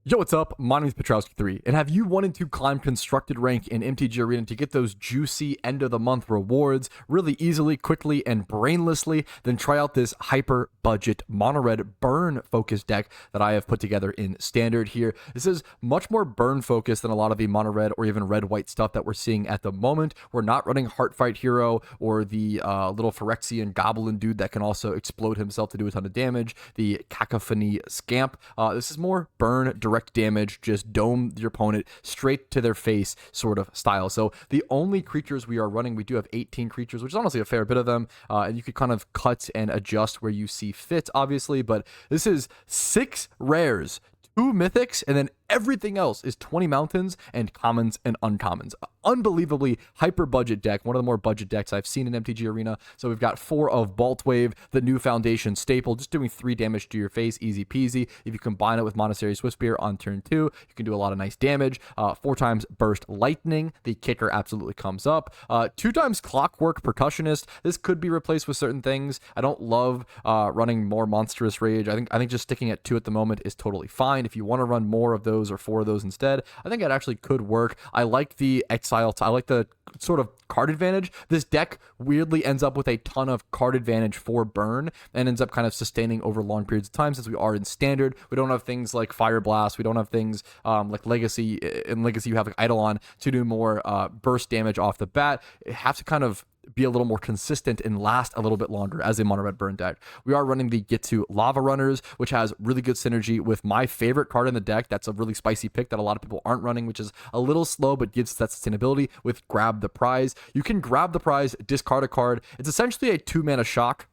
Yo, what's up? My name is Petrowski3, and have you wanted to climb Constructed Rank in MTG Arena to get those juicy end-of-the-month rewards really easily, quickly, and brainlessly? Then try out this hyper-budget mono-red burn-focused deck that I have put together in Standard here. This is much more burn-focused than a lot of the mono-red or even red-white stuff that we're seeing at the moment. We're not running Heartfight Hero or the little Phyrexian Goblin dude that can also explode himself to do a ton of damage, the Cacophony Scamp. This is more burn, direct damage, just dome your opponent straight to their face sort of style. So the only creatures we are running, we do have 18 creatures, which is honestly a fair bit of them, and you could kind of cut and adjust where you see fit, obviously, but this is 6 rares, 2 mythics, and then everything else is 20 mountains and commons and uncommons. Unbelievably hyper budget deck, one of the more budget decks I've seen in MTG Arena. So we've got 4 of Boltwave, the new foundation staple, just doing 3 damage to your face, easy peasy. If you combine it with Monastery Swiftspear on turn 2, you can do a lot of nice damage. 4 times Burst Lightning, the kicker absolutely comes up. 2 times Clockwork Percussionist. This could be replaced with certain things. I don't love running more Monstrous Rage. I think just sticking at 2 at the moment is totally fine. If you want to run more of those or 4 of those instead, I think it actually could work. I like the exile, I like the sort of card advantage. This deck weirdly ends up with a ton of card advantage for burn and ends up kind of sustaining over long periods of time since we are in Standard. We don't have things like Fire Blast. We don't have things like Legacy. In Legacy, you have like Eidolon to do more burst damage off the bat. It has to kind of be a little more consistent and last a little bit longer as a mono red burn deck. We are running the Ghitu Lavarunner, which has really good synergy with my favorite card in the deck. That's a really spicy pick that a lot of people aren't running, which is a little slow but gives that sustainability with Grab the Prize. You can grab the prize, discard a card. It's essentially a 2-mana shock,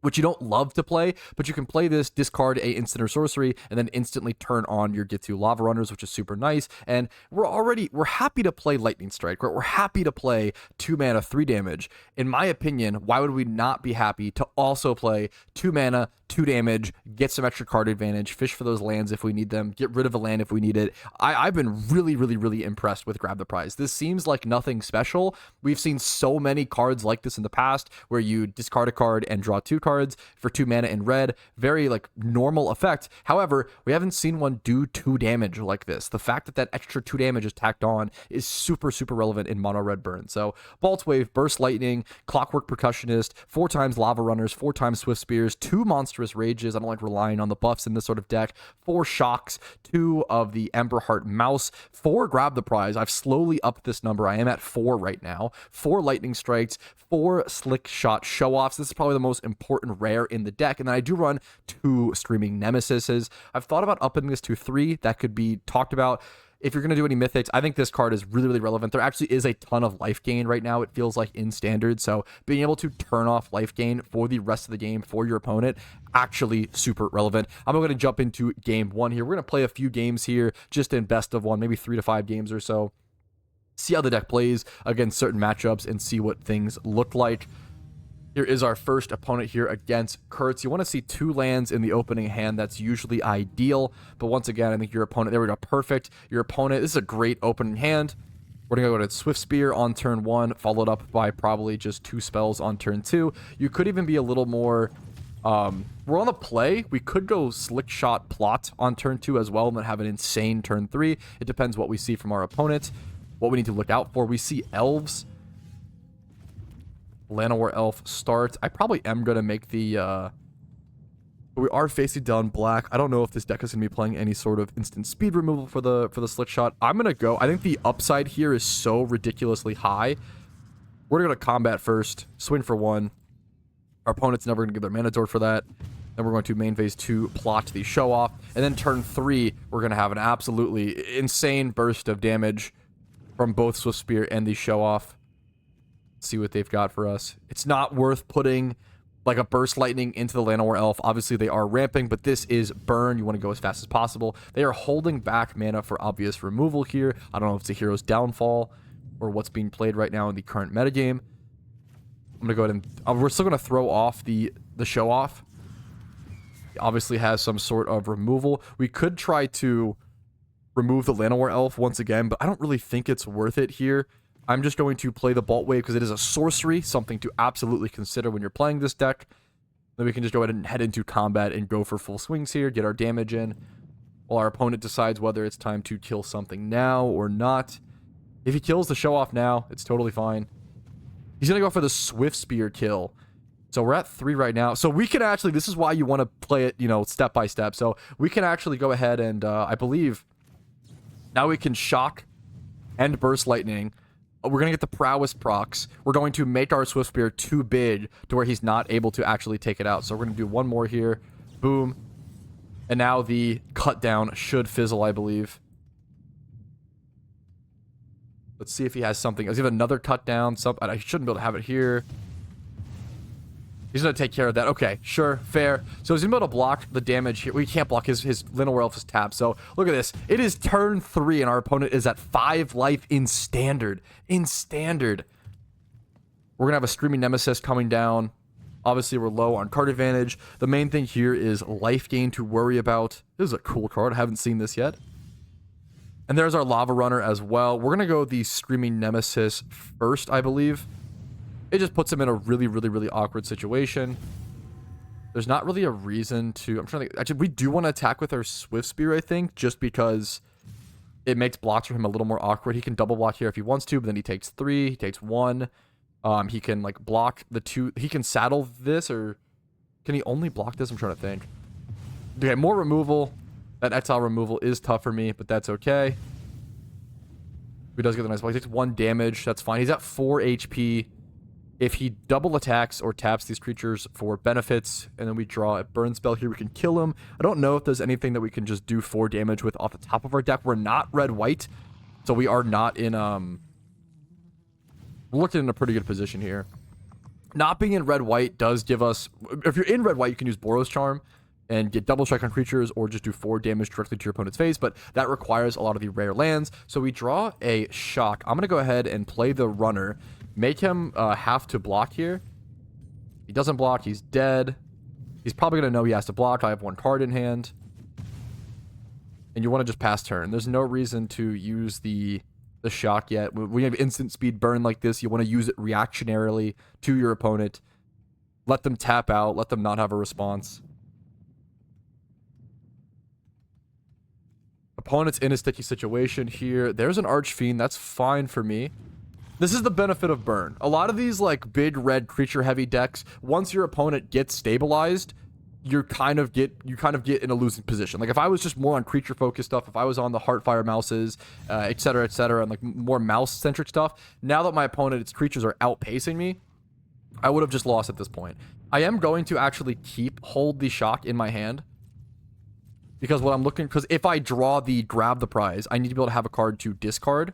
which you don't love to play, but you can play this, discard a instant or sorcery, and then instantly turn on your Ghitu Lavarunners, which is super nice. And we're happy to play Lightning Strike, right? We're happy to play 2 mana, 3 damage. In my opinion, why would we not be happy to also play 2 mana, 2 damage, get some extra card advantage, fish for those lands if we need them, get rid of a land if we need it? I've been really impressed with Grab the Prize. This seems like nothing special. We've seen so many cards like this in the past where you discard a card and draw 2 cards for 2 mana in red. Very like normal effect. However, we haven't seen one do 2 damage like this. The fact that extra 2 damage is tacked on is super relevant in mono red burn. So Boltwave, Burst Lightning, Clockwork Percussionist, 4 times Lavarunners, 4 times Swift Spears, 2 Monstrous Rages. I don't like relying on the buffs in this sort of deck. 4 Shocks, 2 of the Emberheart Mouse, 4 Grab the Prize. I've slowly upped this number. I am at 4 right now. 4 Lightning Strikes, 4 Slickshot Show-Offs. This is probably the most important rare in the deck. And then I do run 2 Screaming Nemesises. I've thought about upping this to 3. That could be talked about. If you're going to do any mythics, I think this card is really relevant. There actually is a ton of life gain right now, it feels like, in Standard. So being able to turn off life gain for the rest of the game for your opponent, actually super relevant. I'm going to jump into game 1 here. We're going to play a few games here, just in best of 1, maybe 3 to 5 games or so. See how the deck plays against certain matchups and see what things look like. Here is our first opponent here against Kurtz. You want to see 2 lands in the opening hand. That's usually ideal. But once again, I think your opponent, there we go, perfect. Your opponent, this is a great opening hand. We're going to go to Swiftspear on turn 1, followed up by probably just 2 spells on turn 2. You could even be a little more, we're on the play. We could go Slickshot Plot on turn 2 as well and then have an insane turn 3. It depends what we see from our opponent, what we need to look out for. We see Elves. Llanowar Elf starts. I probably am going to make the, we are facing down black. I don't know if this deck is going to be playing any sort of instant speed removal for the slick shot. I'm going to go, I think the upside here is so ridiculously high. We're going to go to combat first, swing for 1. Our opponent's never going to give their mana door for that. Then we're going to main phase 2, plot the show off. And then turn 3, we're going to have an absolutely insane burst of damage from both Swiftspear and the show off. See what they've got for us. It's not worth putting like a Burst Lightning into the Llanowar Elf. Obviously, they are ramping, but this is burn. You want to go as fast as possible. They are holding back mana for obvious removal here. I don't know if it's a hero's downfall or what's being played right now in the current metagame. I'm going to go ahead and... we're still going to throw off the show off. He obviously has some sort of removal. We could try to remove the Llanowar Elf once again, but I don't really think it's worth it here. I'm just going to play the Boltwave because it is a sorcery, something to absolutely consider when you're playing this deck. Then we can just go ahead and head into combat and go for full swings here, get our damage in. while our opponent decides whether it's time to kill something now or not. If he kills the Show-Off now, it's totally fine. He's going to go for the Swiftspear kill. So we're at 3 right now. So we can actually, this is why you want to play it, you know, step by step. So we can actually go ahead and, I believe, now we can Shock and Burst Lightning. We're going to get the Prowess procs. We're going to make our Swiftspear too big to where he's not able to actually take it out. So we're going to do one more here. Boom. And now the cut down should fizzle, I believe. Let's see if he has something. Does he have another cut down? I shouldn't be able to have it here. He's going to take care of that. Okay, sure, fair. So he's going to be able to block the damage here. We can't block his Llanowar Elf is tapped. So look at this. It is turn 3 and our opponent is at 5 life in standard. In standard. We're going to have a Screaming Nemesis coming down. Obviously, we're low on card advantage. The main thing here is life gain to worry about. This is a cool card. I haven't seen this yet. And there's our Lavarunner as well. We're going to go the Screaming Nemesis first, I believe. It just puts him in a really, really, really awkward situation. There's not really a reason to... I'm trying to think. Actually, we do want to attack with our Swiftspear, I think, just because it makes blocks for him a little more awkward. He can double block here if he wants to, but then he takes 3. He takes 1. He can, like, block the 2... He can saddle this, or... Can he only block this? I'm trying to think. Okay, more removal. That exile removal is tough for me, but that's okay. He does get the nice block. He takes 1 damage. That's fine. He's at 4 HP. If he double attacks or taps these creatures for benefits, and then we draw a burn spell here, we can kill him. I don't know if there's anything that we can just do 4 damage with off the top of our deck. We're not red-white, so we are not in... We're looking in a pretty good position here. Not being in red-white does give us... If you're in red-white, you can use Boros Charm and get double strike on creatures, or just do 4 damage directly to your opponent's face, but that requires a lot of the rare lands. So we draw a Shock. I'm going to go ahead and play the Runner, make him have to block here. He doesn't block, he's dead. He's probably going to know he has to block. I have 1 card in hand. And you want to just pass turn. There's no reason to use the Shock yet. When you have instant speed burn like this, you want to use it reactionarily to your opponent. Let them tap out, let them not have a response. Opponent's in a sticky situation here. There's an Archfiend. That's fine for me. This is the benefit of burn. A lot of these, like, big red creature heavy decks, once your opponent gets stabilized, you kind of get in a losing position. Like, if I was just more on creature focused stuff, if I was on the Heartfire Mouses, etc., and like more mouse centric stuff, now that my opponent's creatures are outpacing me, I would have just lost at this point. I am going to actually hold the Shock in my hand. Because what I'm looking... Because if I draw the grab the prize, I need to be able to have a card to discard.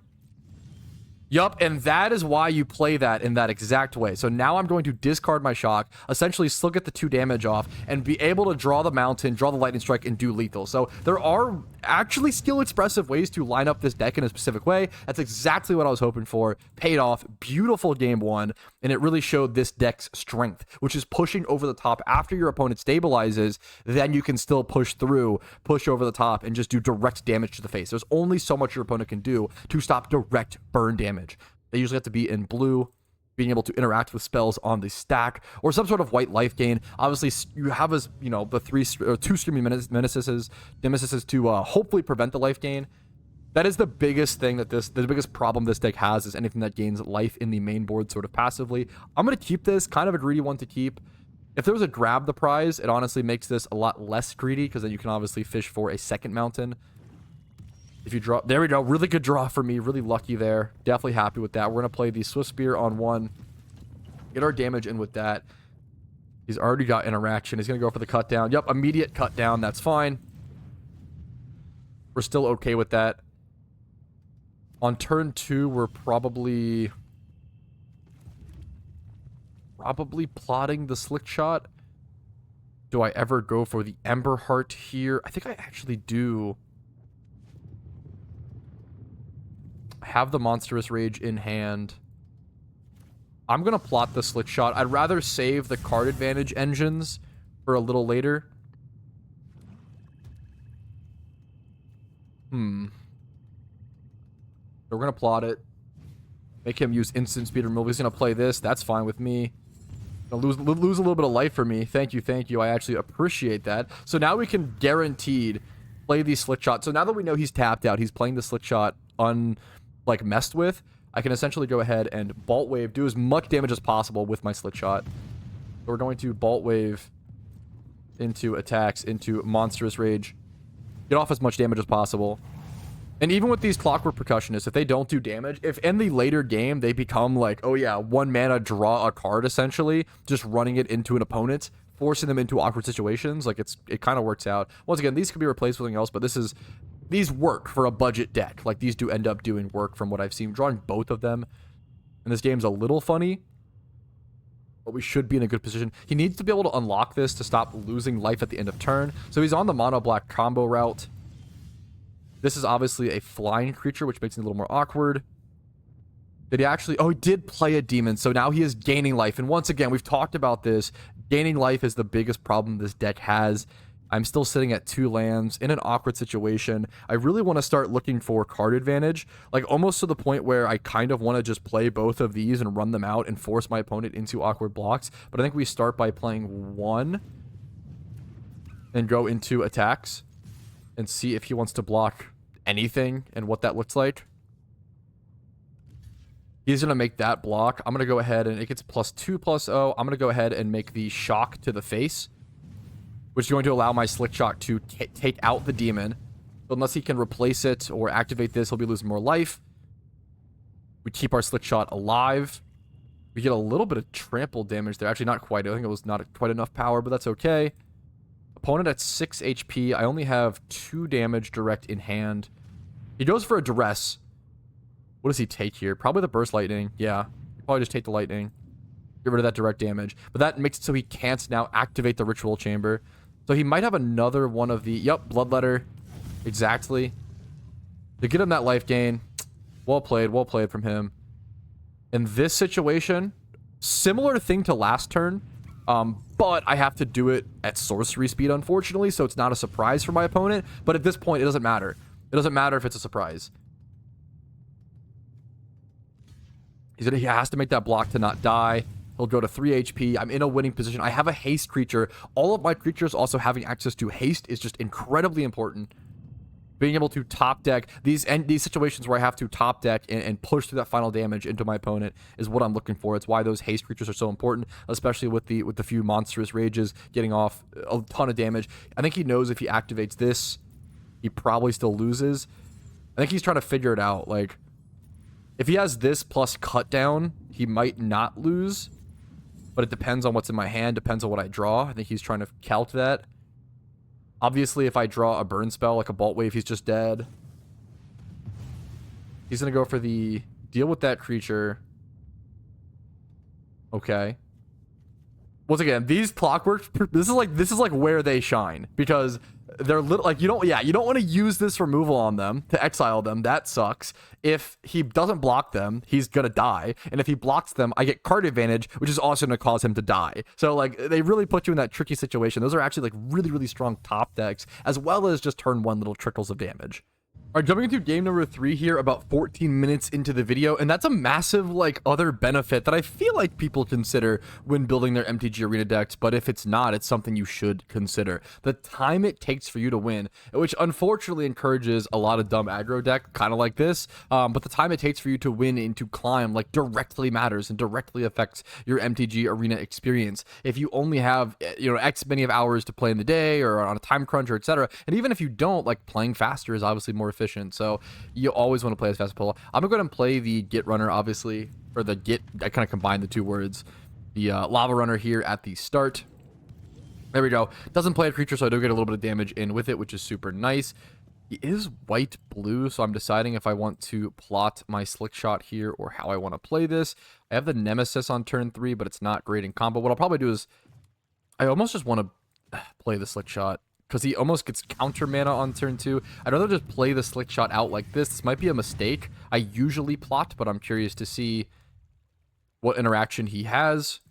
Yup, and that is why you play that in that exact way. So now I'm going to discard my Shock, essentially still get the 2 damage off, and be able to draw the Mountain, draw the Lightning Strike, and do lethal. So there are actually skill-expressive ways to line up this deck in a specific way. That's exactly what I was hoping for. Paid off. Beautiful game 1, and it really showed this deck's strength, which is pushing over the top after your opponent stabilizes. Then you can still push through, push over the top, and just do direct damage to the face. There's only so much your opponent can do to stop direct burn damage. They usually have to be in blue, being able to interact with spells on the stack, or some sort of white life gain. Obviously, you have as the 2 Screaming Nemesis to hopefully prevent the life gain. That is the biggest thing that the biggest problem this deck has, is anything that gains life in the main board sort of passively. I'm going to keep this, kind of a greedy one to keep. If there was a grab the prize, it honestly makes this a lot less greedy, because then you can obviously fish for a second mountain. If you draw... There we go. Really good draw for me. Really lucky there. Definitely happy with that. We're going to play the Swiftspear on 1. Get our damage in with that. He's already got interaction. He's going to go for the cut down. Yep, immediate cut down. That's fine. We're still okay with that. On turn 2, we're probably plotting the Slickshot. Do I ever go for the Emberheart here? I think I actually do. Have the Monstrous Rage in hand. I'm going to plot the Slickshot. I'd rather save the card advantage engines for a little later. So we're going to plot it. Make him use instant speed removal. He's going to play this. That's fine with me. Gonna lose a little bit of life for me. Thank you, thank you. I actually appreciate that. So now we can guaranteed play the Slickshot. So now that we know he's tapped out, he's playing the Slickshot messed with, I can essentially go ahead and Boltwave, do as much damage as possible with my Slickshot. So we're going to Boltwave into attacks, into Monstrous Rage. Get off as much damage as possible. And even with these Clockwork Percussionists, if they don't do damage, if in the later game they become like, oh yeah, 1 mana, draw a card essentially, just running it into an opponent, forcing them into awkward situations, like it kind of works out. Once again, these could be replaced with something else, but these work for a budget deck. Like, these do end up doing work from what I've seen. Drawing both of them, and this game's a little funny, but we should be in a good position. He needs to be able to unlock this to stop losing life at the end of turn. So he's on the mono-black combo route. This is obviously a flying creature, which makes it a little more awkward. Did he actually... Oh, he did play a demon, so now he is gaining life. And once again, we've talked about this. Gaining life is the biggest problem this deck has. I'm still sitting at 2 lands in an awkward situation. I really want to start looking for card advantage, like almost to the point where I kind of want to just play both of these and run them out and force my opponent into awkward blocks. But I think we start by playing 1 and go into attacks and see if he wants to block anything and what that looks like. He's going to make that block. I'm going to go ahead and it gets +2/+0. I'm going to go ahead and make the shock to the face, which is going to allow my Slickshot to take out the demon. But unless he can replace it or activate this, he'll be losing more life. We keep our Slickshot alive. We get a little bit of trample damage there. Actually, not quite. I think it was not quite enough power, but that's okay. Opponent at 6 HP. I only have 2 damage direct in hand. He goes for a duress. What does he take here? Probably the burst lightning. Yeah. He'll probably just take the lightning. Get rid of that direct damage. But that makes it so he can't now activate the ritual chamber. So he might have another one of the... Yep, Bloodletter. Exactly. To get him that life gain. Well played from him. In this situation, similar thing to last turn, but I have to do it at sorcery speed, unfortunately, so it's not a surprise for my opponent. But at this point, it doesn't matter. It doesn't matter if it's a surprise. He has to make that block to not die. He'll go to 3 HP. I'm in a winning position. I have a haste creature. All of my creatures also having access to haste is just incredibly important. Being able to top deck these situations where I have to top deck and push through that final damage into my opponent is what I'm looking for. It's why those haste creatures are so important, especially with the few monstrous rages getting off a ton of damage. I think he knows if he activates this, he probably still loses. I think he's trying to figure it out. Like, if he has this plus cut down, he might not lose. But it depends on what's in my hand, depends on what I draw. I think he's trying to calc that. Obviously, if I draw a burn spell, like a Boltwave, he's just dead. He's going to go for the deal with that creature. Okay. Once again, these Clockwork, this is like where they shine, because they're little, like, you don't want to use this removal on them to exile them. That sucks. If he doesn't block them, he's gonna die, and if he blocks them, I get card advantage, which is also gonna cause him to die. So like, they really put you in that tricky situation. Those are actually like really strong top decks, as well as just turn 1 little trickles of damage. All right, jumping into game number 3 here, about 14 minutes into the video, and that's a massive, like, other benefit that I feel like people consider when building their MTG Arena decks, but if it's not, it's something you should consider. The time it takes for you to win, which unfortunately encourages a lot of dumb aggro deck, kind of like this, but the time it takes for you to win and to climb, like, directly matters and directly affects your MTG Arena experience. If you only have, you know, X many of hours to play in the day, or on a time crunch, or etc., and even if you don't, like, playing faster is obviously more efficient. So you always want to play as fast as possible. I'm gonna go ahead and play the Git Runner, obviously, or the Git. I kind of combined the 2 words. The Lava Runner here at the start. There we go. Doesn't play a creature, so I do get a little bit of damage in with it, which is super nice. He is white-blue, so I'm deciding if I want to plot my Slickshot here or how I want to play this. I have the Nemesis on turn 3, but it's not great in combo. What I'll probably do is I almost just want to play the Slickshot, because he almost gets counter mana on turn 2. I'd rather just play the Slickshot out like this. This might be a mistake. I usually plot, but I'm curious to see what interaction he has.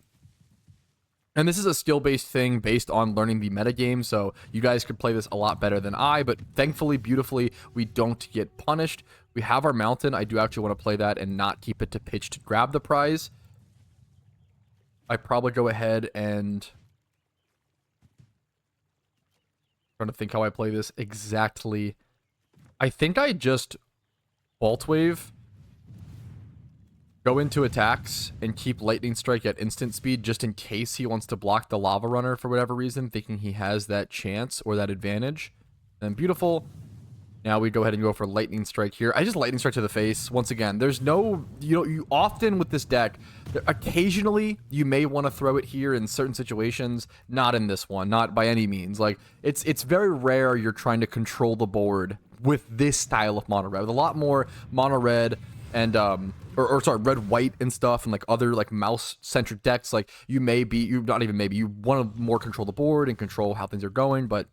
And this is a skill-based thing based on learning the metagame, so you guys could play this a lot better than I, but thankfully, beautifully, we don't get punished. We have our mountain. I do actually want to play that and not keep it to pitch to grab the prize. I probably go ahead and Trying to think how I play this exactly. I think I just Boltwave, go into attacks, and keep Lightning Strike at instant speed just in case he wants to block the Lavarunner for whatever reason, thinking he has that chance or that advantage. And beautiful. Now we go ahead and go for Lightning Strike here. I just Lightning Strike to the face. Once again, there's no, you often with this deck, occasionally you may want to throw it here in certain situations. Not in this one, not by any means. Like, it's very rare you're trying to control the board with this style of mono red. With a lot more mono red and sorry, red white and stuff, and like other like mouse centric decks, like you not even maybe, you want to more control the board and control how things are going, but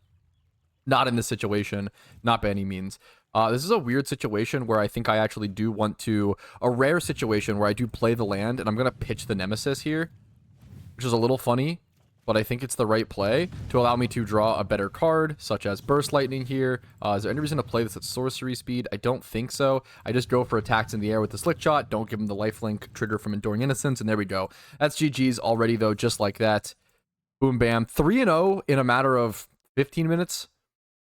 not in this situation, not by any means. This is a weird situation where I think I actually do want to, a rare situation where I do play the land, and I'm going to pitch the Nemesis here, which is a little funny, but I think it's the right play to allow me to draw a better card, such as Burst Lightning here. Is there any reason to play this at sorcery speed? I don't think so. I just go for attacks in the air with the Slickshot, don't give him the lifelink trigger from Enduring Innocence, and there we go. That's GG's already, though, just like that. Boom, bam. 3-0 in a matter of 15 minutes.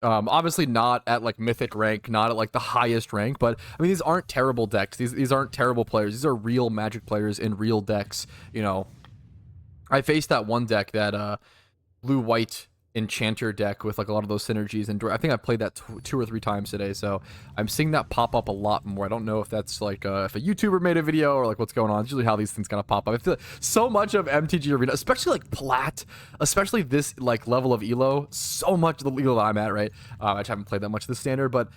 Obviously not at like mythic rank, not at like the highest rank, but I mean, these aren't terrible decks. These aren't terrible players. These are real Magic players in real decks. You know, I faced that one deck, that blue-white Enchanter deck with like a lot of those synergies, and I think I played that 2 or 3 times today, so I'm seeing that pop up a lot more. I don't know if that's like if a YouTuber made a video or like what's going on. It's usually how these things kind of pop up. I feel like so much of MTG Arena, especially like Plat, especially this like level of elo, so much of the elo that I'm at, right? I just haven't played that much of the standard, but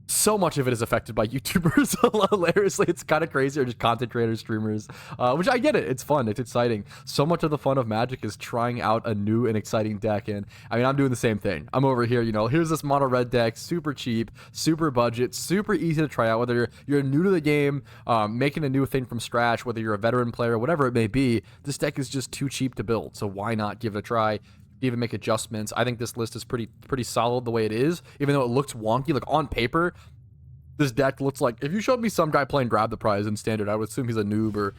so much of it is affected by YouTubers. Hilariously, it's kind of crazy, or just content creators, streamers, which I get it. It's fun. It's exciting. So much of the fun of Magic is trying out a new and exciting deck. And I mean, I'm doing the same thing. I'm over here, you know, here's this mono red deck, super cheap, super budget, super easy to try out. Whether you're new to the game, making a new thing from scratch, whether you're a veteran player, whatever it may be, this deck is just too cheap to build. So why not give it a try? Even make adjustments. I think this list is pretty solid the way it is, even though it looks wonky. Like on paper, this deck looks like, if you showed me some guy playing Grab the Prize in standard, I would assume he's a noob or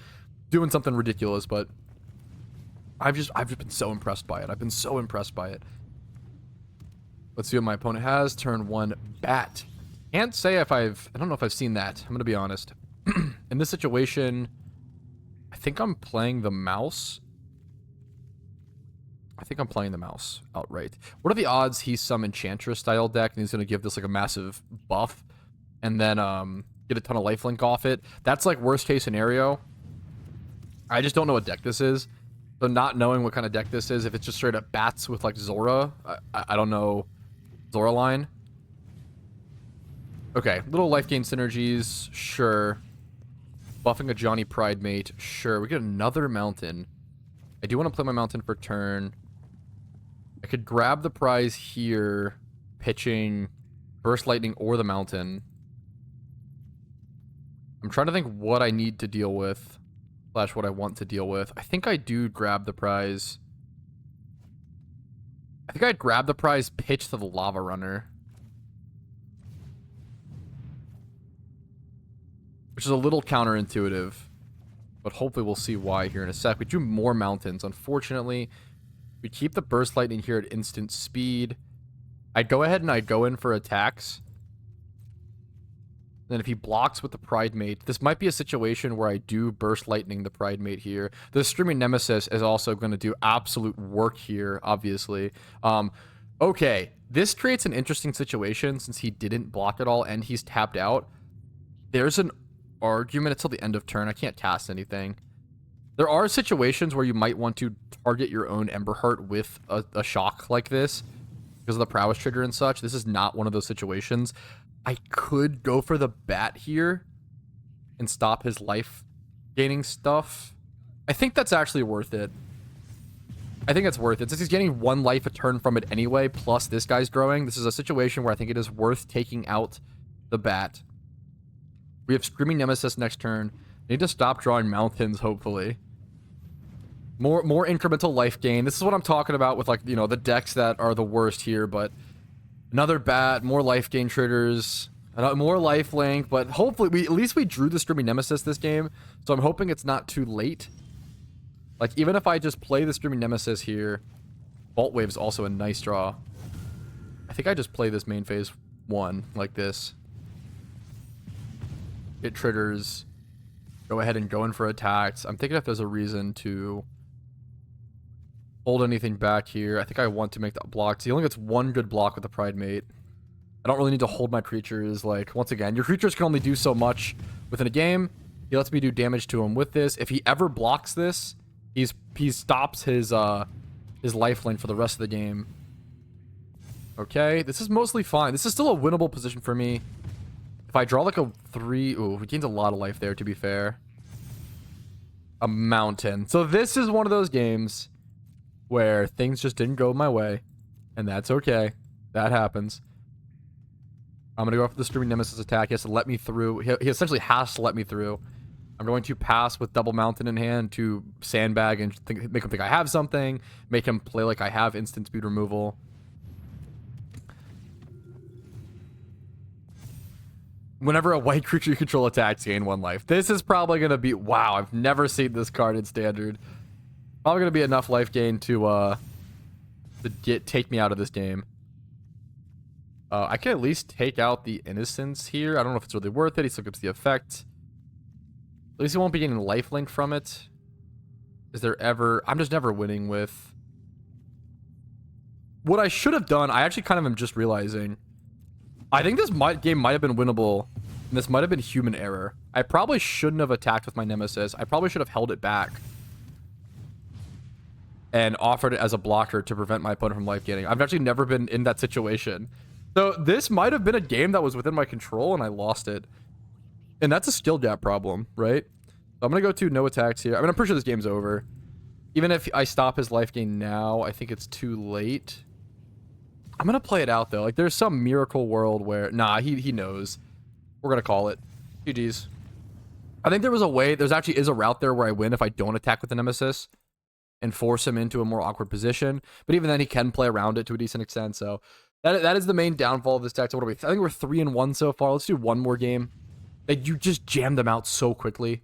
doing something ridiculous, but I've just been so impressed by it. I've been so impressed by it. Let's see what my opponent has. Turn 1 bat. Can't say if I don't know if I've seen that. I'm gonna be honest. In this situation, I think I'm playing the mouse. I think I'm playing the mouse outright. What are the odds he's some Enchantress style deck and he's going to give this like a massive buff and then get a ton of lifelink off it? That's like worst case scenario. I just don't know what deck this is. So not knowing what kind of deck this is, if it's just straight up bats with like Zora, I don't know. Zora line. Okay, little life gain synergies, sure. Buffing a Johnny Pridemate, sure. We get another mountain. I do want to play my mountain for turn. I could grab the prize here, pitching Burst Lightning or the mountain. I'm trying to think what I need to deal with, / what I want to deal with. I think I do grab the prize. I think I'd grab the prize, pitch to the Lavarunner, which is a little counterintuitive, but hopefully we'll see why here in a sec. We do more mountains, unfortunately. We keep the Burst Lightning here at instant speed. I'd go ahead and I'd go in for attacks. Then if he blocks with the Pridemate, this might be a situation where I do Burst Lightning the Pridemate here. The Screaming Nemesis is also going to do absolute work here, obviously. Okay, this creates an interesting situation since he didn't block at all and he's tapped out. There's an argument until the end of turn. I can't cast anything. There are situations where you might want to target your own Emberheart with a shock like this because of the prowess trigger and such. This is not one of those situations. I could go for the bat here and stop his life gaining stuff. I think that's actually worth it. I think it's worth it. Since he's getting 1 life a turn from it anyway, plus this guy's growing, this is a situation where I think it is worth taking out the bat. We have Screaming Nemesis next turn. Need to stop drawing mountains, hopefully. More incremental life gain. This is what I'm talking about with, like, you know, the decks that are the worst here, but another bat, more life gain triggers, more life link, but hopefully at least we drew the Screaming Nemesis this game, so I'm hoping it's not too late. Like, even if I just play the Screaming Nemesis here, Boltwave is also a nice draw. I think I just play this main phase 1 like this. It triggers. Go ahead and go in for attacks. I'm thinking if there's a reason to hold anything back here. I think I want to make that block. So he only gets 1 good block with the Pride Mate. I don't really need to hold my creatures. Like, once again, your creatures can only do so much within a game. He lets me do damage to him with this. If he ever blocks this, he stops his lifelink for the rest of the game. Okay, this is mostly fine. This is still a winnable position for me. If I draw like a 3... Ooh, he gains a lot of life there, to be fair. A mountain. So this is one of those games where things just didn't go my way. And that's okay. That happens. I'm going to go for the Screaming Nemesis attack. He has to let me through. He essentially has to let me through. I'm going to pass with double mountain in hand to sandbag and make him think I have something. Make him play like I have instant speed removal. Whenever a white creature you control attacks, gain 1 life. This is probably going to be... Wow, I've never seen this card in Standard. Probably going to be enough life gain to take me out of this game. I can at least take out the Innocence here. I don't know if it's really worth it. He still gets the effect. At least he won't be getting lifelink from it. Is there ever... I'm just never winning with... What I should have done, I actually kind of am just realizing... I think this game might have been winnable, and this might have been human error. I probably shouldn't have attacked with my Nemesis. I probably should have held it back and offered it as a blocker to prevent my opponent from life gaining. I've actually never been in that situation. So this might have been a game that was within my control, and I lost it. And that's a skill gap problem, right? So I'm going to go to no attacks here. I mean, I'm pretty sure this game's over. Even if I stop his life gain now, I think it's too late. I'm going to play it out, though. Like, there's some miracle world where... Nah, he knows. We're going to call it. GG's. I think there was a way... There's actually is a route there where I win if I don't attack with the Nemesis and force him into a more awkward position. But even then, he can play around it to a decent extent. So that is the main downfall of this deck. So what are we? I think we're 3-1 so far. Let's do one more game. Like, you just jammed them out so quickly.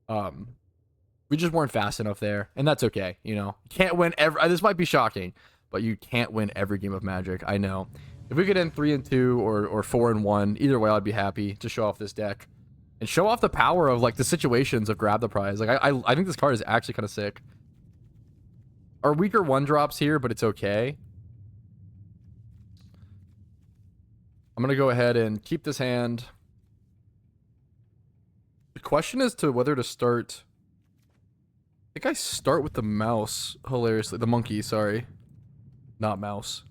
We just weren't fast enough there. And that's okay, you know. Can't win every... This might be shocking, but you can't win every game of Magic. I know. If we could end 3-2 or 4-1, either way, I'd be happy to show off this deck and show off the power of like the situations of grab the prize. Like I think this card is actually kind of sick. Our weaker 1-drops here, but it's okay. I'm gonna go ahead and keep this hand. The question is to whether to start. I think I start with the mouse. Hilariously, the monkey. Sorry. Not mouse.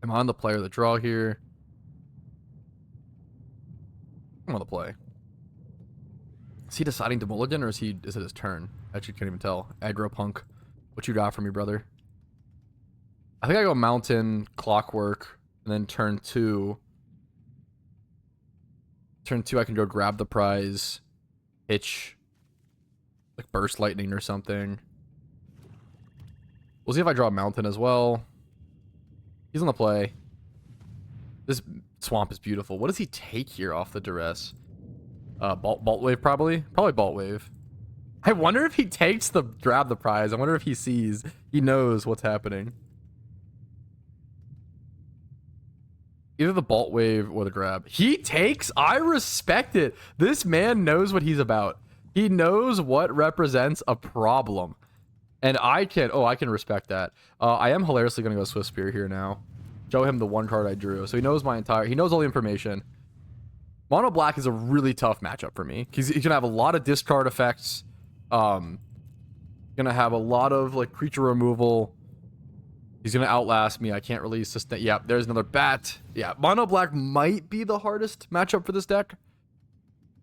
I'm on the play or the draw here. I'm on the play. Is he deciding to mulligan or is it his turn? I actually can't even tell. Aggro punk. What you got for me, brother? I think I go mountain, clockwork, and then turn 2. Turn 2 I can go grab the prize. Hitch. Like burst lightning or something. We'll see if I draw a mountain as well. He's on the play. This swamp is beautiful. What does he take here off the duress? Boltwave probably? Probably Boltwave. I wonder if he takes the grab the prize. I wonder if he sees. He knows what's happening. Either the Boltwave or the grab. He takes? I respect it. This man knows what he's about. He knows what represents a problem. And I can respect that. I am hilariously going to go Swiftspear here now. Show him the 1 card I drew. So he knows he knows all the information. Mono black is a really tough matchup for me. He's going to have a lot of discard effects. Going to have a lot of like creature removal. He's going to outlast me. I can't really sustain. Yeah, there's another bat. Yeah, mono black might be the hardest matchup for this deck.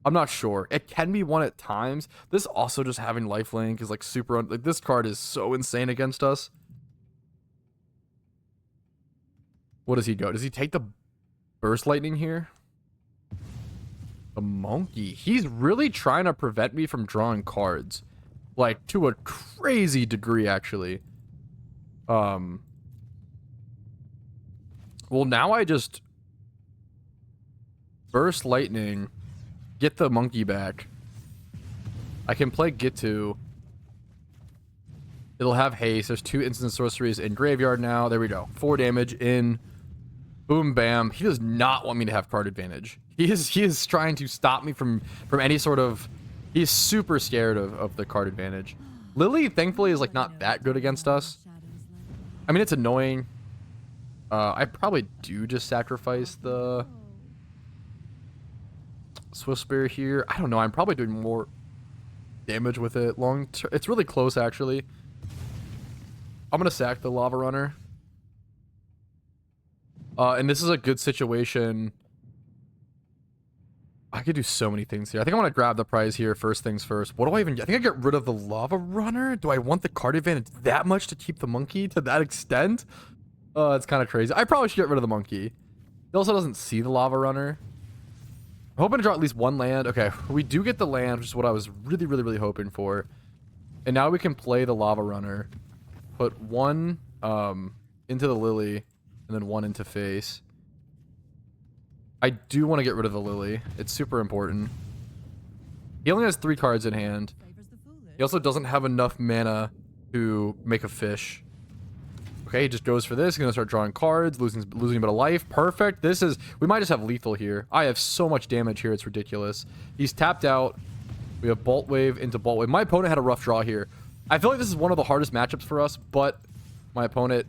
I'm not sure. It can be one at times. This also just having lifelink is like super... Like this card is so insane against us. What does he go? Does he take the burst lightning here? The monkey. He's really trying to prevent me from drawing cards. Like to a crazy degree, actually. Well, now I just... Burst lightning... Get the monkey back. I can play Ghitu. It'll have haste. There's 2 instant sorceries in graveyard now. There we go. 4 damage in. Boom, bam. He does not want me to have card advantage. He is trying to stop me from any sort of... He's super scared of the card advantage. Lily, thankfully, is like not that good against us. I mean, it's annoying. I probably do just sacrifice the Swiftspear here. I don't know. I'm probably doing more damage with it long term. It's really close, actually. I'm going to sack the Lavarunner. And this is a good situation. I could do so many things here. I think I want to grab the prize here first things first. What do I even get? I think I get rid of the Lavarunner. Do I want the card advantage that much to keep the monkey to that extent? It's kind of crazy. I probably should get rid of the monkey. He also doesn't see the Lavarunner. I'm hoping to draw at least 1 land. Okay, we do get the land, which is what I was really hoping for. And now we can play the Lavarunner. Put 1 into the Lily, and then 1 into face. I do want to get rid of the Lily. It's super important. He only has 3 cards in hand. He also doesn't have enough mana to make a fish. Okay, he just goes for this. He's gonna start drawing cards, losing a bit of life. Perfect. This is... We might just have lethal here. I have so much damage here. It's ridiculous. He's tapped out. We have Boltwave into Boltwave. My opponent had a rough draw here. I feel like this is one of the hardest matchups for us, but my opponent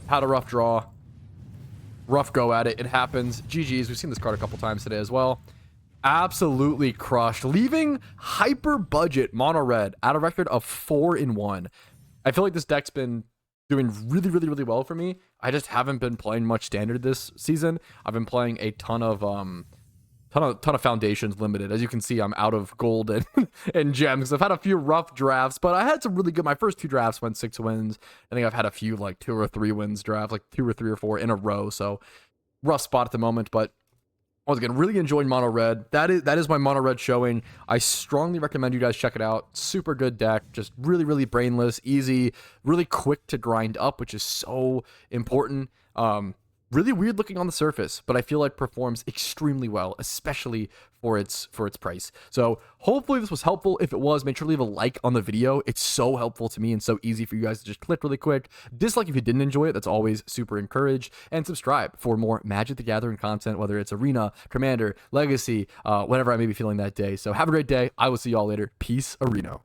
had a rough draw. Rough go at it. It happens. GG's. We've seen this card a couple times today as well. Absolutely crushed. Leaving hyper budget mono red at a record of 4-1. I feel like this deck's been doing really well for me. I just haven't been playing much standard this season. I've been playing a ton of foundations limited. As you can see, I'm out of gold and gems. I've had a few rough drafts, but I had some really good... My first 2 drafts went 6 wins. I think I've had a few like 2 or 3 wins drafts, like 2 or 3 or 4 in a row. So rough spot at the moment, but once again, really enjoying mono red. That is my mono red showing. I strongly recommend you guys check it out. Super good deck, just really brainless, easy, really quick to grind up, which is so important. Really weird looking on the surface, but I feel like performs extremely well, especially for its price. So hopefully this was helpful. If it was, make sure to leave a like on the video. It's so helpful to me and so easy for you guys to just click really quick. Dislike if you didn't enjoy it. That's always super encouraged. And subscribe for more Magic the Gathering content, whether it's Arena, Commander, Legacy, whatever I may be feeling that day. So have a great day. I will see you all later. Peace, Arena.